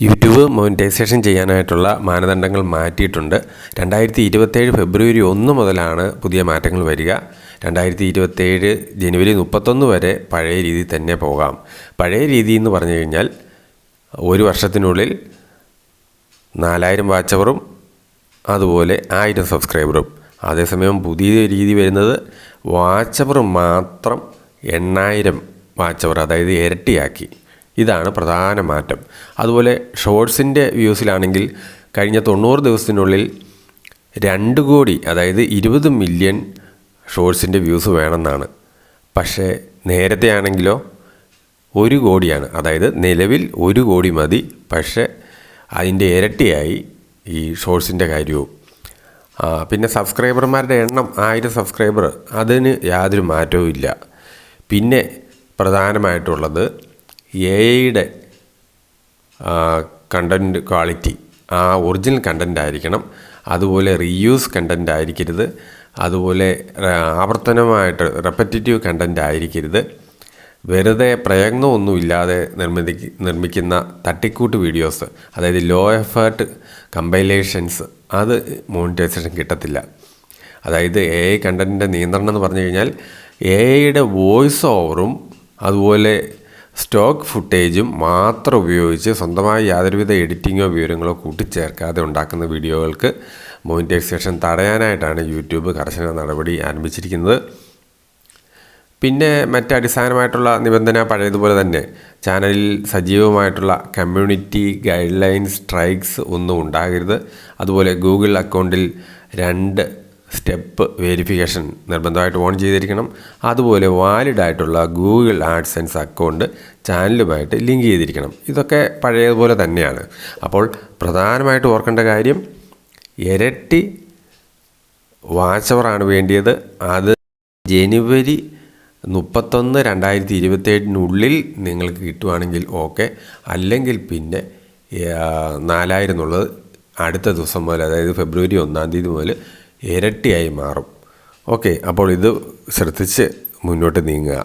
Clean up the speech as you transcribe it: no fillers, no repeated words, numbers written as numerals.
YouTube monetisation ചെയ്യാനായിട്ടുള്ള മാനദണ്ഡങ്ങൾ മാറ്റിയിട്ടുണ്ട്. 2027 ഫെബ്രുവരി 1 മുതലാണ് പുതിയ മാറ്റങ്ങൾ വരിക. 2027 ജനുവരി 31 വരെ പഴയ രീതിയിൽ തന്നെ പോകാം. പഴയ രീതി എന്ന് പറഞ്ഞു കഴിഞ്ഞാൽ ഒരു വർഷത്തിനുള്ളിൽ 4000 വാച്ച് അവറും അതുപോലെ 1000 സബ്സ്ക്രൈബറും. അതേസമയം പുതിയ രീതി വരുന്നത് വാച്ച് അവർ മാത്രം 8000 വാച്ച് അവർ, അതായത് ഇരട്ടിയാക്കി. ഇതാണ് പ്രധാന മാറ്റം. അതുപോലെ ഷോർട്സിൻ്റെ വ്യൂസിലാണെങ്കിൽ കഴിഞ്ഞ 90 ദിവസത്തിനുള്ളിൽ 2 കോടി, അതായത് 20 മില്യൺ ഷോർട്സിൻ്റെ വ്യൂസ് വേണമെന്നാണ്. പക്ഷേ നേരത്തെ ആണെങ്കിലോ 1 കോടിയാണ്, അതായത് നിലവിൽ 1 കോടി മതി. പക്ഷേ അതിൻ്റെ ഇരട്ടിയായി ഈ ഷോർട്സിൻ്റെ കാര്യവും. പിന്നെ സബ്സ്ക്രൈബർമാരുടെ എണ്ണം 1000 സബ്സ്ക്രൈബർ, അതിന് യാതൊരു മാറ്റവും ഇല്ല. പിന്നെ പ്രധാനമായിട്ടുള്ളത് എഐയുടെ കണ്ടൻറ്റ് ക്വാളിറ്റി, ഒറിജിനൽ കണ്ടൻ്റ് ആയിരിക്കണം. അതുപോലെ റീയൂസ് കണ്ടൻ്റ് ആയിരിക്കരുത്. അതുപോലെ ആവർത്തനമായിട്ട് റെപ്പറ്റേറ്റീവ് കണ്ടൻ്റ് ആയിരിക്കരുത്. വെറുതെ പ്രയത്നമൊന്നുമില്ലാതെ നിർമ്മിക്കുന്ന തട്ടിക്കൂട്ട് വീഡിയോസ്, അതായത് ലോ എഫേർട്ട് കമ്പൈലേഷൻസ്, അത് മോണിറ്റൈസേഷൻ കിട്ടത്തില്ല. അതായത് എഐ കണ്ടൻറ്റിൻ്റെ നിയന്ത്രണം എന്ന് പറഞ്ഞു കഴിഞ്ഞാൽ എഐയുടെ വോയിസ് ഓവറും അതുപോലെ സ്റ്റോക്ക് ഫുട്ടേജും മാത്രം ഉപയോഗിച്ച് സ്വന്തമായി യാതൊരുവിധ എഡിറ്റിങ്ങോ വിവരങ്ങളോ കൂട്ടിച്ചേർക്കാതെ ഉണ്ടാക്കുന്ന വീഡിയോകൾക്ക് മോണിറ്റൈസേഷൻ തടയാനായിട്ടാണ് യൂട്യൂബ് കർശന നടപടി ആരംഭിച്ചിരിക്കുന്നത്. പിന്നെ മറ്റടിസ്ഥാനമായിട്ടുള്ള നിബന്ധന പഴയതുപോലെ തന്നെ ചാനലിൽ സജീവമായിട്ടുള്ള കമ്മ്യൂണിറ്റി ഗൈഡ് ലൈൻസ് സ്ട്രൈക്സ് ഒന്നും ഉണ്ടാകരുത്. അതുപോലെ ഗൂഗിൾ അക്കൗണ്ടിൽ 2 സ്റ്റെപ്പ് വെരിഫിക്കേഷൻ നിർബന്ധമായിട്ട് ഓൺ ചെയ്തിരിക്കണം. അതുപോലെ വാലിഡായിട്ടുള്ള ഗൂഗിൾ ആഡ്സെൻസ് അക്കൗണ്ട് ചാനലുമായിട്ട് ലിങ്ക് ചെയ്തിരിക്കണം. ഇതൊക്കെ പഴയതുപോലെ തന്നെയാണ്. അപ്പോൾ പ്രധാനമായിട്ട് ഓർക്കേണ്ട കാര്യം, ഇരട്ടി വാച്ച് അവറാണ് വേണ്ടിയത്. അത് ജനുവരി 31, 2027 നിങ്ങൾക്ക് കിട്ടുവാണെങ്കിൽ ഓക്കെ. അല്ലെങ്കിൽ പിന്നെ 4000 എന്നുള്ളത് അടുത്ത ദിവസം മുതൽ, അതായത് ഫെബ്രുവരി 1 മുതൽ ഇരട്ടിയായി മാറും. ഓക്കെ, അപ്പോൾ ഇത് ശ്രദ്ധിച്ച് മുന്നോട്ട് നീങ്ങുക.